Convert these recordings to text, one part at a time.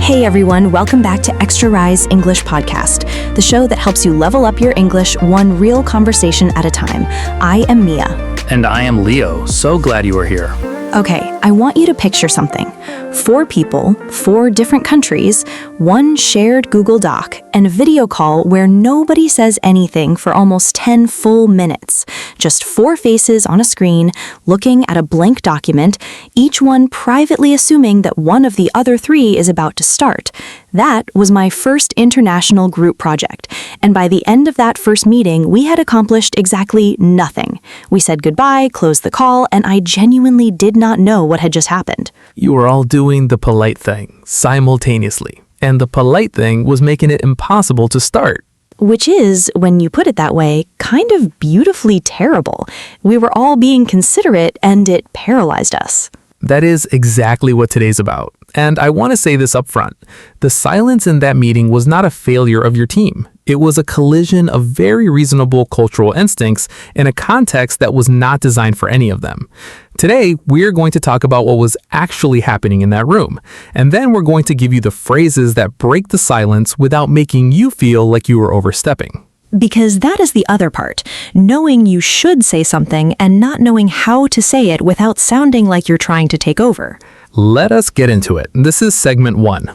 Hey everyone, welcome back to Extra Rise English Podcast, the show that helps you level up your English one real conversation at a time. I am Mia. And I am Leo. So glad you are here. Okay, I want you to picture something. 4 people, 4 different countries, 1 shared Google Doc, and a video call where nobody says anything for almost 10 full minutes. Just 4 faces on a screen, looking at a blank document, each one privately assuming that one of the other 3 is about to start. That was my first international group project, and by the end of that first meeting, we had accomplished exactly nothing. We said goodbye, closed the call, and I genuinely did not know what had just happened. You were all doing the polite thing simultaneously, and the polite thing was making it impossible to start. Which is, when you put it that way, kind of beautifully terrible. We were all being considerate, and it paralyzed us. That is exactly what today's about. And I want to say this up front. The silence in that meeting was not a failure of your team. It was a collision of very reasonable cultural instincts in a context that was not designed for any of them. Today, we're going to talk about what was actually happening in that room. And then we're going to give you the phrases that break the silence without making you feel like you were overstepping. Because that is the other part, knowing you should say something and not knowing how to say it without sounding like you're trying to take over. Let us get into it. This is segment 1.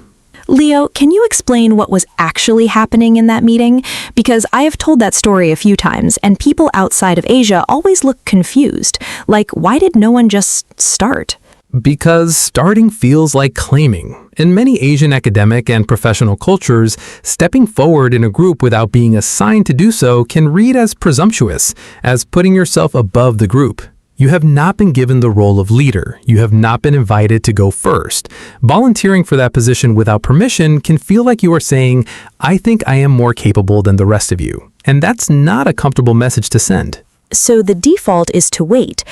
Leo, can you explain what was actually happening in that meeting? Because I have told that story a few times, and people outside of Asia always look confused. Like, why did no one just start? Because starting feels like claiming. In many Asian academic and professional cultures, stepping forward in a group without being assigned to do so can read as presumptuous, as putting yourself above the group. You have not been given the role of leader. You have not been invited to go first. Volunteering for that position without permission can feel like you are saying, I think I am more capable than the rest of you. And that's not a comfortable message to send. So the default is to wait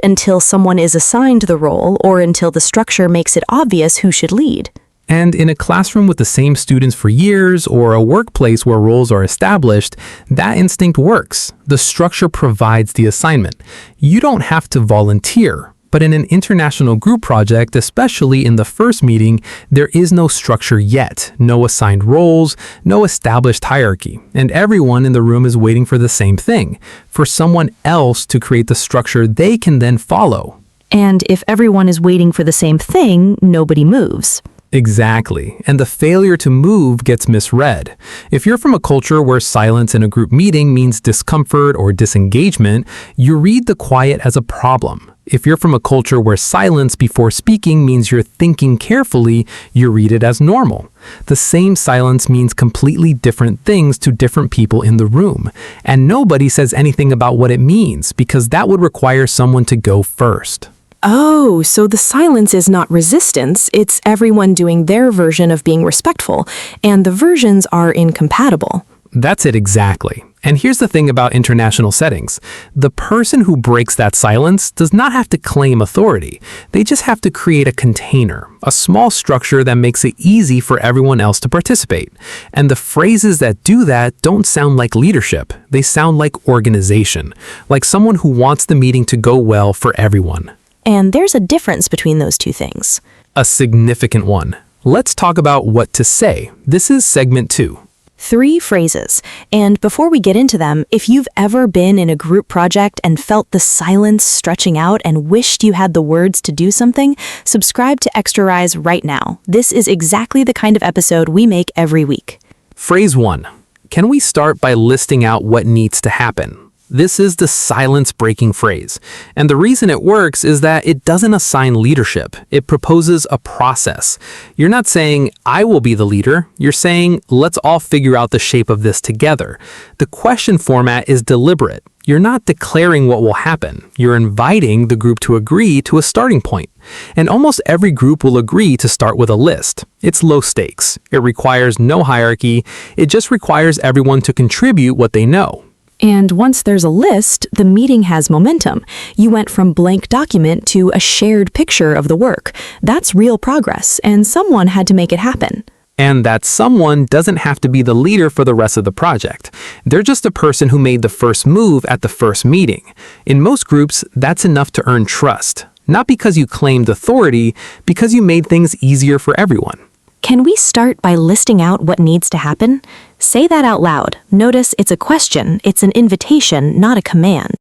until someone is assigned the role or until the structure makes it obvious who should lead. And in a classroom with the same students for years or a workplace where roles are established, that instinct works. The structure provides the assignment. You don't have to volunteer. But in an international group project, especially in the first meeting, there is no structure yet, no assigned roles, no established hierarchy, and everyone in the room is waiting for the same thing, for someone else to create the structure they can then follow. And if everyone is waiting for the same thing, nobody moves. Exactly, and the failure to move gets misread. If you're from a culture where silence in a group meeting means discomfort or disengagement, you read the quiet as a problem. If you're from a culture where silence before speaking means you're thinking carefully, you read it as normal. The same silence means completely different things to different people in the room, and nobody says anything about what it means because that would require someone to go first. Oh, so the silence is not resistance, it's everyone doing their version of being respectful, and the versions are incompatible. That's it exactly. And here's the thing about international settings. The person who breaks that silence does not have to claim authority. They just have to create a container, a small structure that makes it easy for everyone else to participate. And the phrases that do that don't sound like leadership. They sound like organization, like someone who wants the meeting to go well for everyone. And there's a difference between those two things. A significant one. Let's talk about what to say. This is segment 2. 3 phrases. And before we get into them, if you've ever been in a group project and felt the silence stretching out and wished you had the words to do something, subscribe to Extra Rise right now. This is exactly the kind of episode we make every week. Phrase 1. Can we start by listing out what needs to happen? This is the silence-breaking phrase. And the reason it works is that it doesn't assign leadership. It proposes a process. You're not saying, I will be the leader. You're saying, let's all figure out the shape of this together. The question format is deliberate. You're not declaring what will happen. You're inviting the group to agree to a starting point. And almost every group will agree to start with a list. It's low stakes. It requires no hierarchy. It just requires everyone to contribute what they know. And once there's a list, the meeting has momentum. You went from blank document to a shared picture of the work. That's real progress, and someone had to make it happen. And that someone doesn't have to be the leader for the rest of the project. They're just a person who made the first move at the first meeting. In most groups, that's enough to earn trust. Not because you claimed authority, because you made things easier for everyone. Can we start by listing out what needs to happen? Say that out loud. Notice it's a question, it's an invitation, not a command.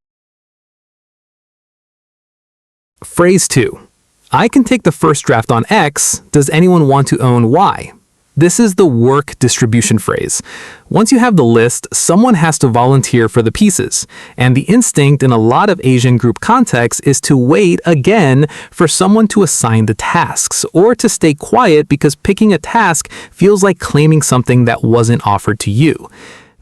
Phrase 2. I can take the first draft on X. Does anyone want to own Y? This is the work distribution phrase. Once you have the list, someone has to volunteer for the pieces. And the instinct in a lot of Asian group contexts is to wait again for someone to assign the tasks, or to stay quiet because picking a task feels like claiming something that wasn't offered to you.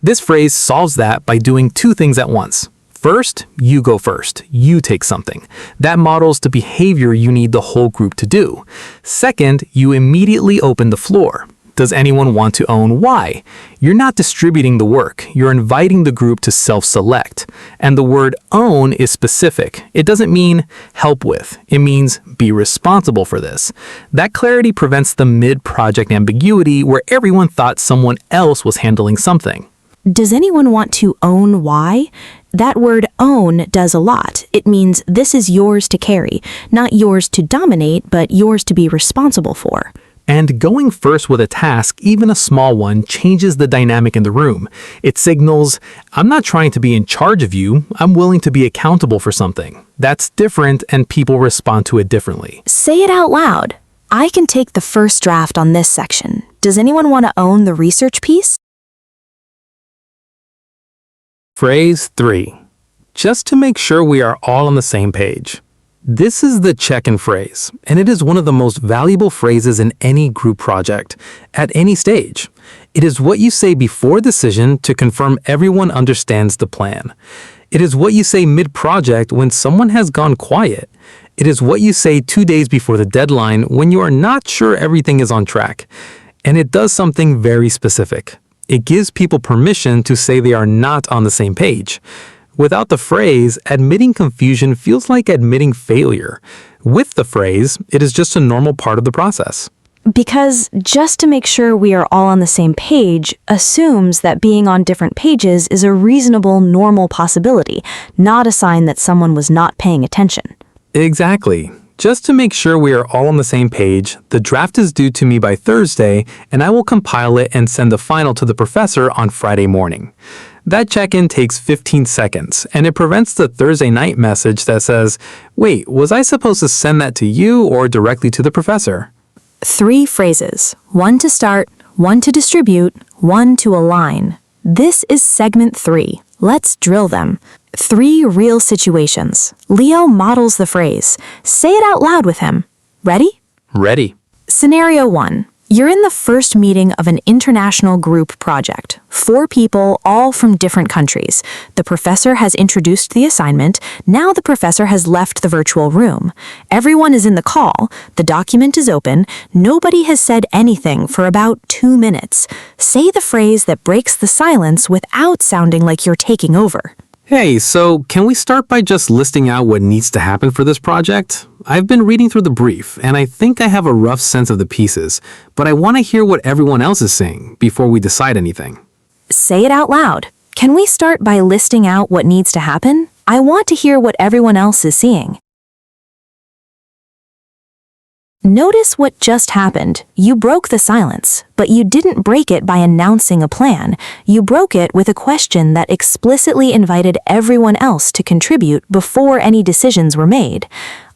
This phrase solves that by doing two things at once. First, you go first. You take something. That models the behavior you need the whole group to do. Second, you immediately open the floor. Does anyone want to own Y? You're not distributing the work. You're inviting the group to self-select. And the word own is specific. It doesn't mean help with. It means be responsible for this. That clarity prevents the mid-project ambiguity where everyone thought someone else was handling something. Does anyone want to own Y? That word own does a lot. It means this is yours to carry, not yours to dominate, but yours to be responsible for. And going first with a task, even a small one, changes the dynamic in the room. It signals, I'm not trying to be in charge of you, I'm willing to be accountable for something. That's different, and people respond to it differently. Say it out loud. I can take the first draft on this section. Does anyone want to own the research piece? Phrase 3. Just to make sure we are all on the same page. This is the check-in phrase, and it is one of the most valuable phrases in any group project, at any stage. It is what you say before decision to confirm everyone understands the plan. It is what you say mid-project when someone has gone quiet. It is what you say 2 days before the deadline when you are not sure everything is on track. And it does something very specific. It gives people permission to say they are not on the same page. Without the phrase, admitting confusion feels like admitting failure. With the phrase, it is just a normal part of the process. Because just to make sure we are all on the same page assumes that being on different pages is a reasonable, normal possibility, not a sign that someone was not paying attention. Exactly. Just to make sure we are all on the same page, the draft is due to me by Thursday, and I will compile it and send the final to the professor on Friday morning. That check-in takes 15 seconds, and it prevents the Thursday night message that says, wait, was I supposed to send that to you or directly to the professor? 3 phrases. 1 to start, 1 to distribute, 1 to align. This is segment 3. Let's drill them. 3 real situations. Leo models the phrase. Say it out loud with him. Ready? Ready. Scenario 1. You're in the first meeting of an international group project. 4 people, all from different countries. The professor has introduced the assignment. Now the professor has left the virtual room. Everyone is in the call. The document is open. Nobody has said anything for about 2 minutes. Say the phrase that breaks the silence without sounding like you're taking over. Hey, so can we start by just listing out what needs to happen for this project? I've been reading through the brief, and I think I have a rough sense of the pieces, but I want to hear what everyone else is saying before we decide anything. Say it out loud. Can we start by listing out what needs to happen? I want to hear what everyone else is seeing. Notice what just happened. You broke the silence, but you didn't break it by announcing a plan. You broke it with a question that explicitly invited everyone else to contribute before any decisions were made.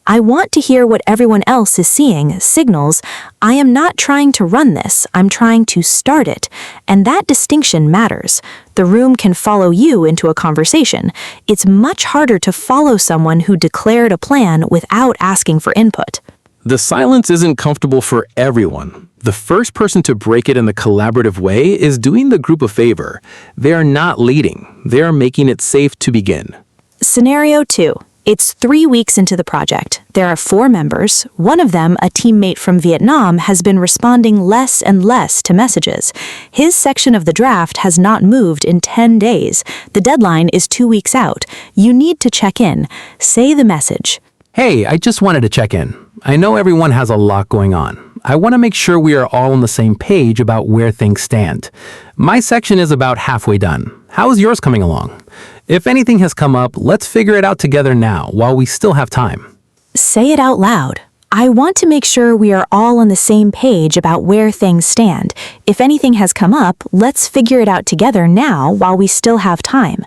I want to hear what everyone else is seeing signals, I am not trying to run this, I'm trying to start it. And that distinction matters. The room can follow you into a conversation. It's much harder to follow someone who declared a plan without asking for input. The silence isn't comfortable for everyone. The first person to break it in the collaborative way is doing the group a favor. They are not leading. They are making it safe to begin. Scenario 2. It's 3 weeks into the project. There are 4 members. One of them, a teammate from Vietnam, has been responding less and less to messages. His section of the draft has not moved in 10 days. The deadline is 2 weeks out. You need to check in. Say the message. Hey, I just wanted to check in. I know everyone has a lot going on. I want to make sure we are all on the same page about where things stand. My section is about halfway done. How is yours coming along? If anything has come up, let's figure it out together now while we still have time. Say it out loud. I want to make sure we are all on the same page about where things stand. If anything has come up, let's figure it out together now while we still have time.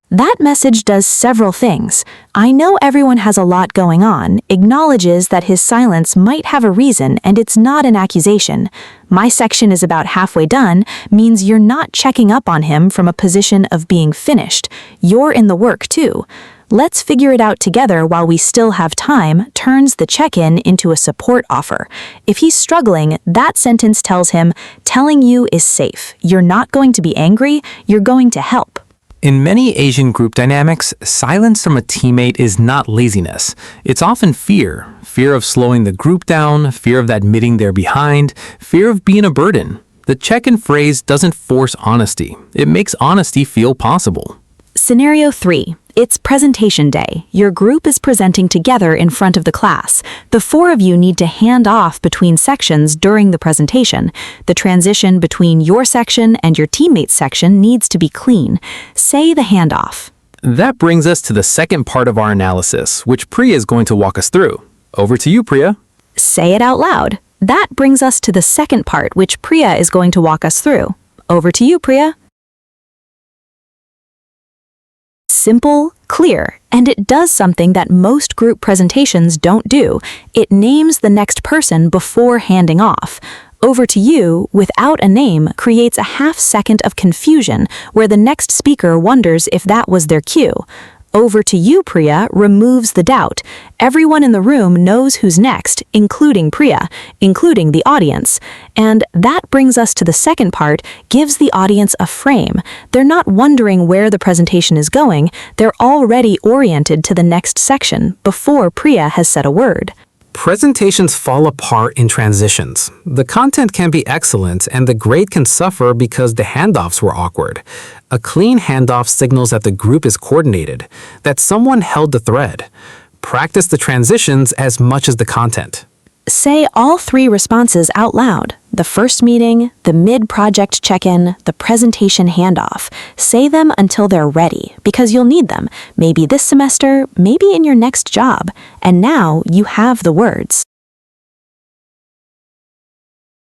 That message does several things. I know everyone has a lot going on, acknowledges that his silence might have a reason and it's not an accusation. My section is about halfway done means you're not checking up on him from a position of being finished. You're in the work too. Let's figure it out together while we still have time turns the check-in into a support offer. If he's struggling, that sentence tells him, telling you is safe. You're not going to be angry, you're going to help. In many Asian group dynamics, silence from a teammate is not laziness. It's often fear. Fear of slowing the group down, fear of admitting they're behind, fear of being a burden. The check-in phrase doesn't force honesty. It makes honesty feel possible. Scenario 3. It's presentation day. Your group is presenting together in front of the class. The 4 of you need to hand off between sections during the presentation. The transition between your section and your teammate's section needs to be clean. Say the handoff. That brings us to the second part of our analysis, which Priya is going to walk us through. Over to you, Priya. Say it out loud. That brings us to the second part, which Priya is going to walk us through. Over to you, Priya. Simple, clear, and it does something that most group presentations don't do. It names the next person before handing off. Over to you, without a name, creates a half second of confusion where the next speaker wonders if that was their cue. Over to you, Priya, removes the doubt. Everyone in the room knows who's next, including Priya, including the audience. And that brings us to the second part, gives the audience a frame. They're not wondering where the presentation is going, they're already oriented to the next section before Priya has said a word. Presentations fall apart in transitions. The content can be excellent and the grade can suffer because the handoffs were awkward. A clean handoff signals that the group is coordinated, that someone held the thread. Practice the transitions as much as the content. Say all 3 responses out loud. The first meeting, the mid-project check-in, the presentation handoff. Say them until they're ready, because you'll need them. Maybe this semester, maybe in your next job. And now you have the words.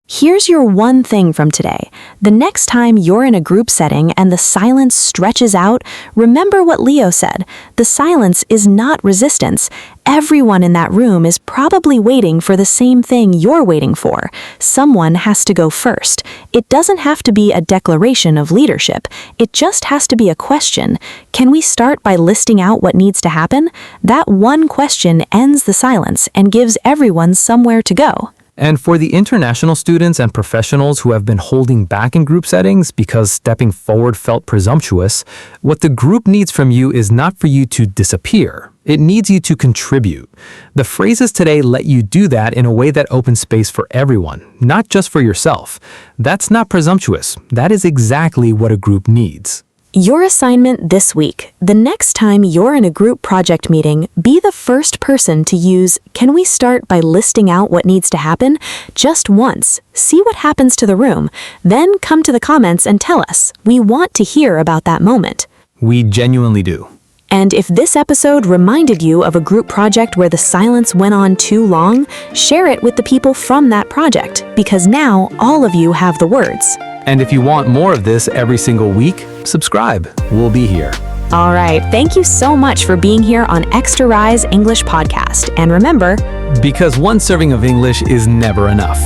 Here's your one thing from today. The next time you're in a group setting and the silence stretches out, remember what Leo said. The silence is not resistance. Everyone in that room is probably waiting for the same thing you're waiting for. Someone has to go first. It doesn't have to be a declaration of leadership. It just has to be a question. Can we start by listing out what needs to happen? That one question ends the silence and gives everyone somewhere to go. And for the international students and professionals who have been holding back in group settings because stepping forward felt presumptuous, what the group needs from you is not for you to disappear. It needs you to contribute. The phrases today let you do that in a way that opens space for everyone, not just for yourself. That's not presumptuous. That is exactly what a group needs. Your assignment this week. The next time you're in a group project meeting, be the first person to use, can we start by listing out what needs to happen? Just once. See what happens to the room. Then come to the comments and tell us. We want to hear about that moment. We genuinely do. And if this episode reminded you of a group project where the silence went on too long, share it with the people from that project, because now all of you have the words. And if you want more of this every single week, subscribe. We'll be here. All right. Thank you so much for being here on Extra Rise English Podcast. And remember, because one serving of English is never enough.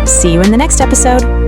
See you in the next episode.